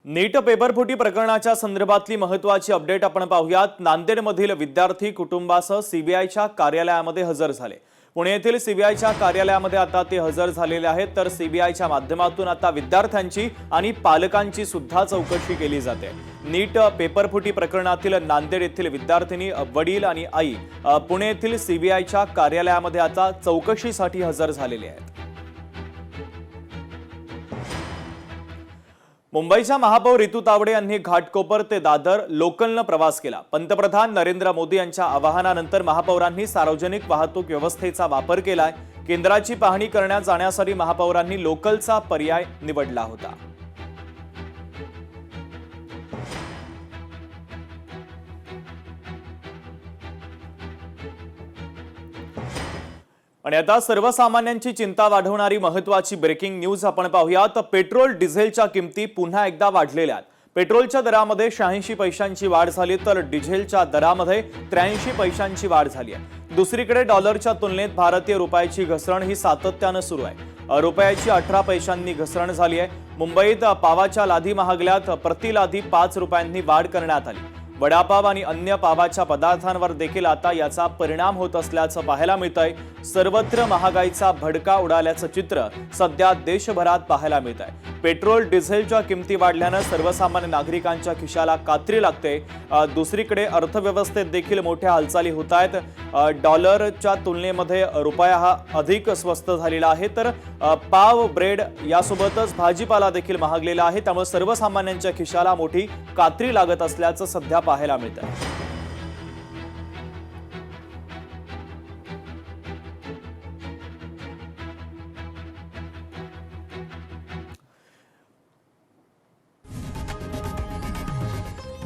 नीट पेपरफुटी प्रकरणाच्या संदर्भातली महत्त्वाची अपडेट आपण पाहूयात। नांदेडमधील विद्यार्थी कुटुंबासह सीबीआयच्या कार्यालयामध्ये हजर झाले। पुणे येथील सीबीआयच्या कार्यालयामध्ये आता ते हजर झालेले आहेत। तर सीबीआयच्या माध्यमातून आता विद्यार्थ्यांची आणि पालकांची सुद्धा चौकशी केली जाते। नीट पेपरफुटी प्रकरणातील नांदेड येथील विद्यार्थिनी, वडील आणि आई पुणे येथील सीबीआयच्या कार्यालयामध्ये आता चौकशीसाठी हजर झालेले आहेत। मुंबईच्या महापौर रितू तावडे यांनी घाटकोपर ते दादर लोकलनं प्रवास केला। पंतप्रधान नरेंद्र मोदी यांच्या आवाहनानंतर महापौरांनी सार्वजनिक वाहतूक व्यवस्थेचा वापर केलाय। केंद्राची पाहणी करण्यात जाण्यासाठी महापौरांनी लोकलचा पर्याय निवडला होता। आणि आता सर्वसामान्यांची चिंता वाढवणारी महत्त्वाची ब्रेकिंग न्यूज आपण पाहूयात। पेट्रोल डिझेलच्या किमती पुन्हा एकदा वाढलेल्या आहेत। पेट्रोलच्या दरामध्ये 86 पैशांची वाढ झाली तर डिझेलच्या दरामध्ये 83 पैशांची वाढ झाली आहे। दुसरीकडे डॉलरच्या तुलनेत भारतीय रुपयाची घसरण ही सातत्याने सुरू आहे। रुपयाची 18 पैशांनी घसरण झाली आहे। मुंबईत पावाच्या लाधी महागल्यात, प्रति लाधी 5 रुपयांनी वाढ करण्यात आली। वडापाव आणि अन्य पावाच्या पदार्थांवर देखील आता याचा परिणाम होत असल्याचं पाहायला मिळतंय। सर्वत्र महागाईचा भडका उडाल्याचं चित्र सध्या देशभरात पाहायला मिळतंय। पेट्रोल डिझेलच्या किमती वाढल्यानं सर्वसामान्य नागरिकांच्या खिशाला कात्री लागते। दुसरीकडे अर्थव्यवस्थेत देखील मोठ्या हालचाली होत आहेत। डॉलरच्या तुलनेमध्ये रुपया हा अधिक स्वस्त झालेला आहे, तर पाव, ब्रेड यासोबतच भाजीपाला देखील महागलेला आहे। त्यामुळे सर्वसामान्यांच्या खिशाला मोठी कात्री लागत असल्याचं सध्या पाहायला मिळतंय।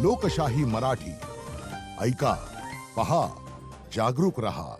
लोकशाही मराठी ऐका, पहा, जागरूक रहा।